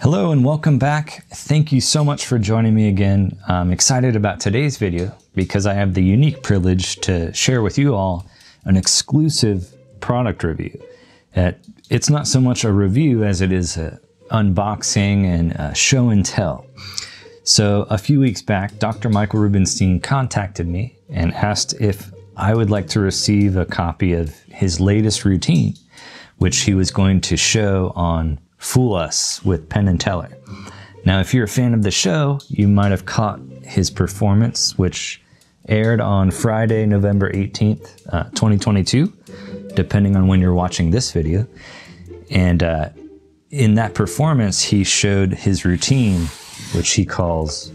Hello and welcome back. Thank you so much for joining me again. I'm excited about today's video because I have the unique privilege to share with you all an exclusive product review. It's not so much a review as it is an unboxing and a show and tell. So a few weeks back, Dr. Michael Rubinstein contacted me and asked if I would like to receive a copy of his latest routine, which he was going to show on Fool Us with Penn and Teller. Now, if you're a fan of the show, you might have caught his performance, which aired on Friday, November 18th, 2022, depending on when you're watching this video. And in that performance, he showed his routine, which he calls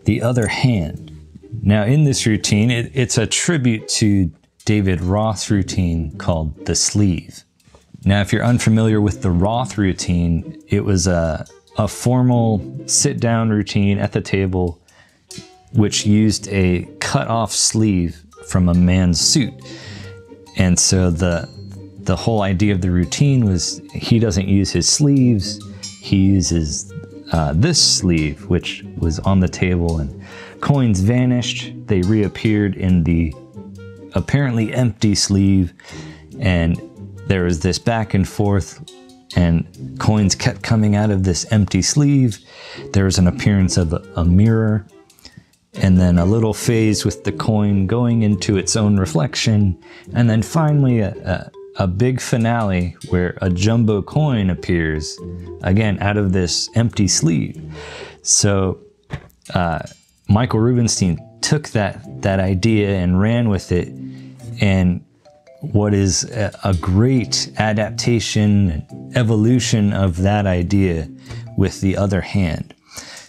The Other Hand. Now, in this routine, it's a tribute to David Roth's routine called The Sleeve. Now, if you're unfamiliar with the Roth routine, it was a formal sit-down routine at the table, which used a cut-off sleeve from a man's suit. And so the whole idea of the routine was he doesn't use his sleeves, he uses this sleeve, which was on the table, and coins vanished. They reappeared in the apparently empty sleeve, and there was this back and forth, and coins kept coming out of this empty sleeve. There was an appearance of a mirror, and then a little phase with the coin going into its own reflection, and then finally a big finale where a jumbo coin appears, again, out of this empty sleeve. So Michael Rubinstein took that idea and ran with it, and what is a great adaptation and evolution of that idea with The Other Hand.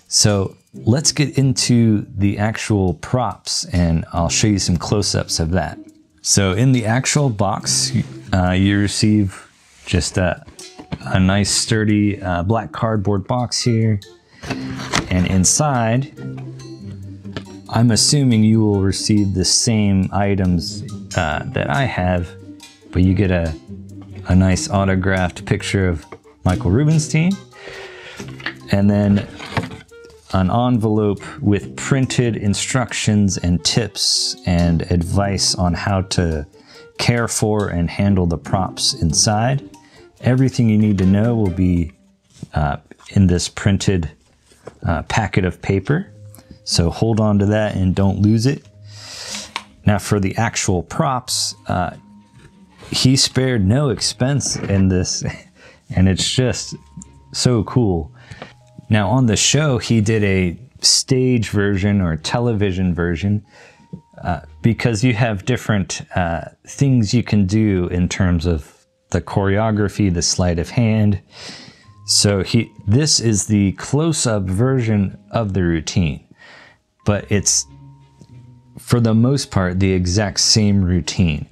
So let's get into the actual props, and I'll show you some close-ups of that. So in the actual box, you receive just a nice sturdy black cardboard box here, and inside, I'm assuming you will receive the same items that I have, but you get a nice autographed picture of Michael Rubinstein, and then an envelope with printed instructions and tips and advice on how to care for and handle the props inside. Everything you need to know will be in this printed packet of paper. So hold on to that and don't lose it. Now for the actual props, he spared no expense in this, and it's just so cool. Now on the show, he did a stage version or television version because you have different things you can do in terms of the choreography, the sleight of hand. So this is the close-up version of the routine, but it's, for the most part, the exact same routine.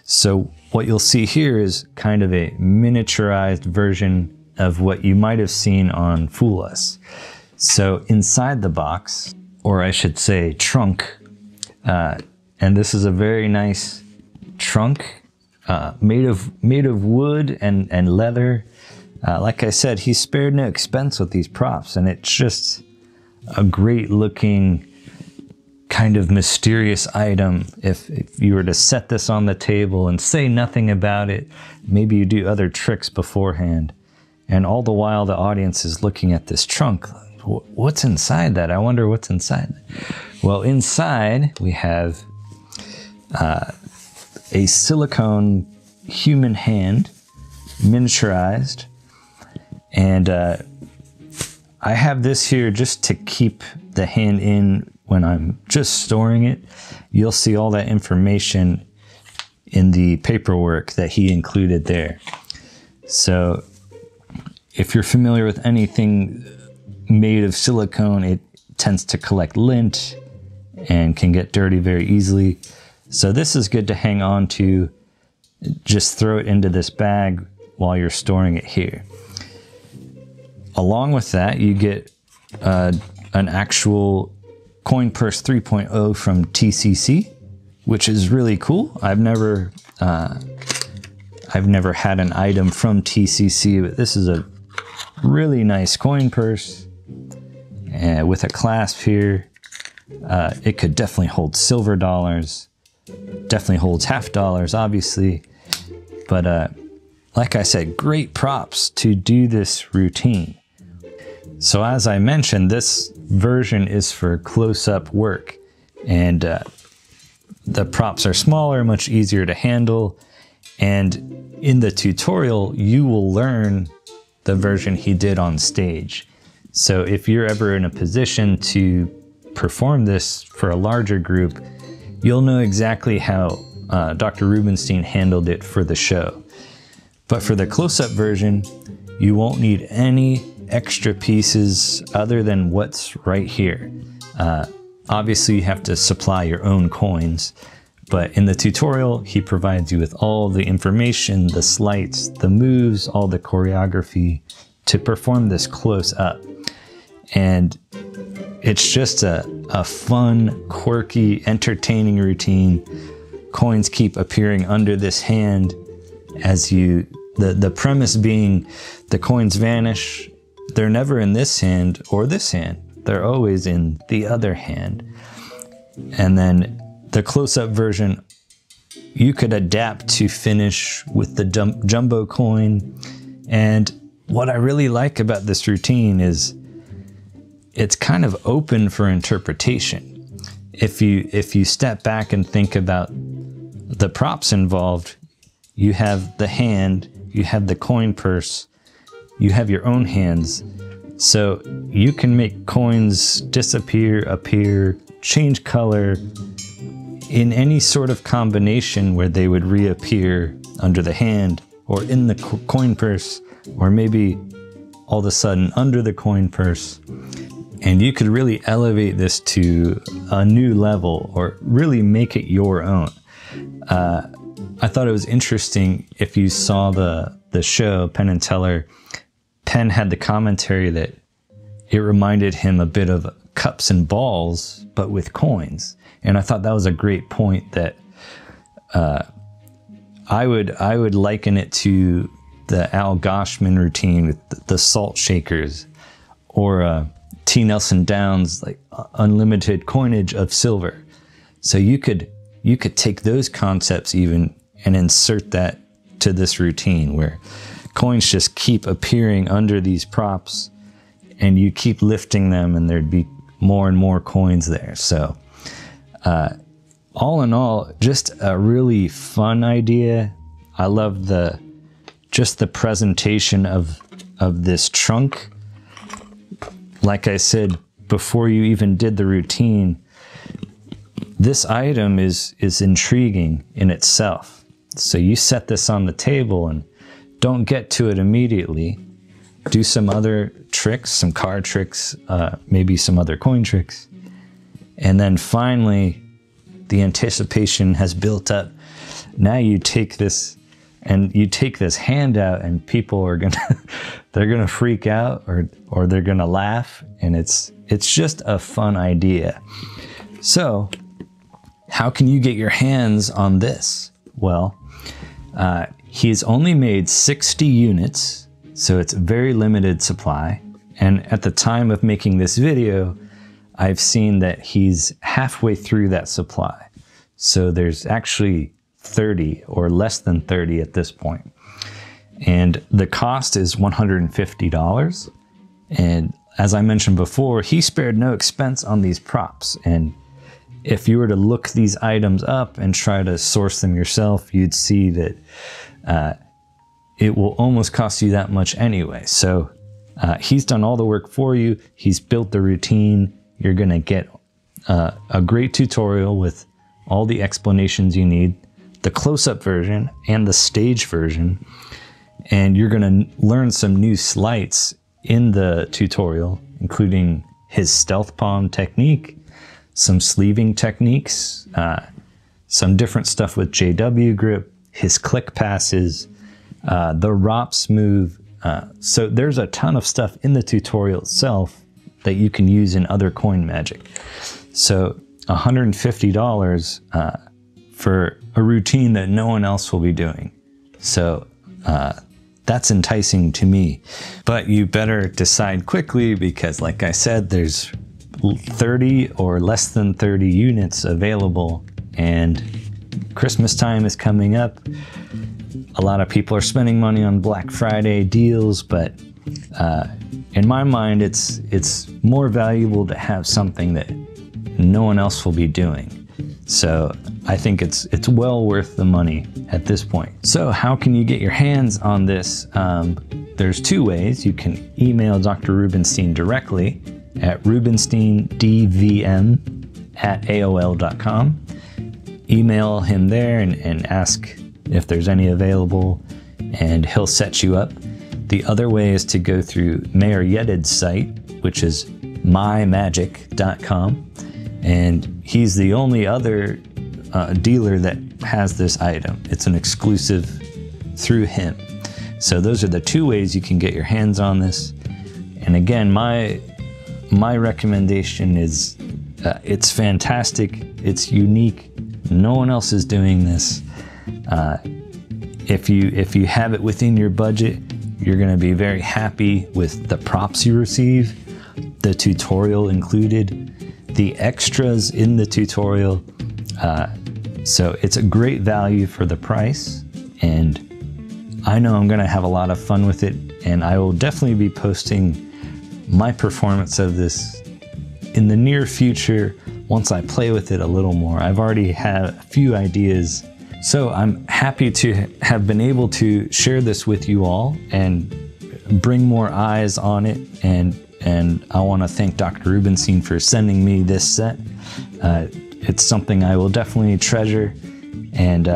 So what you'll see here is kind of a miniaturized version of what you might have seen on Fool Us. So inside the box, or I should say trunk, and this is a very nice trunk made of wood and leather. Like I said, he spared no expense with these props, and it's just a great looking kind of mysterious item. If you were to set this on the table and say nothing about it, maybe you do other tricks beforehand, and all the while the audience is looking at this trunk. What's inside that? I wonder what's inside. Well, inside we have a silicone human hand, miniaturized, and I have this here just to keep the hand in when I'm just storing it. You'll see all that information in the paperwork that he included there. So if you're familiar with anything made of silicone, it tends to collect lint and can get dirty very easily. So this is good to hang on to. Just throw it into this bag while you're storing it here. Along with that, you get an actual coin purse 3.0 from TCC, which is really cool. I've never had an item from TCC, but this is a really nice coin purse with a clasp here. It could definitely hold silver dollars, definitely holds half dollars, obviously. But like I said, great props to do this routine. So as I mentioned, this version is for close-up work, and the props are smaller, much easier to handle. And in the tutorial, you will learn the version he did on stage. So if you're ever in a position to perform this for a larger group, you'll know exactly how Dr. Rubinstein handled it for the show. But for the close-up version, you won't need any extra pieces other than what's right here. Obviously, you have to supply your own coins, but in the tutorial, he provides you with all the information, the sleights, the moves, all the choreography to perform this close up. And it's just a fun, quirky, entertaining routine. Coins keep appearing under this hand as the premise being the coins vanish. They're never in this hand or this hand. They're always in the other hand. And then the close-up version, you could adapt to finish with the jumbo coin. And what I really like about this routine is it's kind of open for interpretation. If you step back and think about the props involved, you have the hand, you have the coin purse, you have your own hands. So you can make coins disappear, appear, change color in any sort of combination where they would reappear under the hand or in the coin purse, or maybe all of a sudden under the coin purse. And you could really elevate this to a new level or really make it your own. I thought it was interesting, if you saw the show, Penn and Teller, Penn had the commentary that it reminded him a bit of cups and balls, but with coins. And I thought that was a great point, that I would liken it to the Al Goshman routine with the salt shakers, or T. Nelson Downs, like unlimited coinage of silver. So you could take those concepts even and insert that to this routine, where coins just keep appearing under these props and you keep lifting them and there'd be more and more coins there. So all in all, just a really fun idea. I love just the presentation of this trunk. Like I said, before you even did the routine, this item is intriguing in itself. So you set this on the table and don't get to it immediately. Do some other tricks, some card tricks, maybe some other coin tricks. And then finally, the anticipation has built up. Now you take this hand out, and people are they're gonna freak out, or they're gonna laugh, and it's just a fun idea. So how can you get your hands on this? Well, he's only made 60 units, so it's a very limited supply. And at the time of making this video, I've seen that he's halfway through that supply. So there's actually 30 or less than 30 at this point. And the cost is $150. And as I mentioned before, he spared no expense on these props. And if you were to look these items up and try to source them yourself, you'd see that it will almost cost you that much anyway. So he's done all the work for you. He's built the routine. You're going to get a great tutorial with all the explanations you need, the close-up version and the stage version. And you're going to learn some new sleights in the tutorial, including his stealth palm technique, some sleeving techniques, some different stuff with JW grip, his click passes, the ROPS move. So there's a ton of stuff in the tutorial itself that you can use in other coin magic. So $150 for a routine that no one else will be doing. So that's enticing to me. But you better decide quickly because, like I said, there's 30 or less than 30 units available, and Christmas time is coming up. A lot of people are spending money on Black Friday deals, but in my mind, it's more valuable to have something that no one else will be doing. So I think it's well worth the money at this point. So how can you get your hands on this? There's two ways. You can email Dr. Rubinstein directly at rubinsteindvm@aol.com. Email him there and ask if there's any available, and he'll set you up. The other way is to go through Mayor Yedid's site, which is mymagic.com. And he's the only other dealer that has this item. It's an exclusive through him. So those are the two ways you can get your hands on this. And again, my recommendation is it's fantastic. It's unique. No one else is doing this. If you have it within your budget, you're going to be very happy with the props you receive, the tutorial included, the extras in the tutorial. So it's a great value for the price, and I know I'm going to have a lot of fun with it, and I will definitely be posting my performance of this in the near future once I play with it a little more. I've already had a few ideas, so I'm happy to have been able to share this with you all and bring more eyes on it, and I want to thank Dr. Rubinstein for sending me this set. It's something I will definitely treasure, and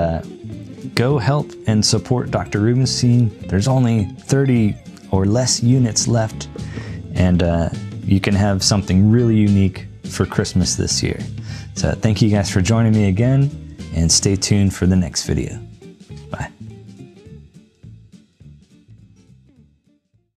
go help and support Dr. Rubinstein. There's only 30 or less units left, and you can have something really unique for Christmas this year. So thank you guys for joining me again, and stay tuned for the next video.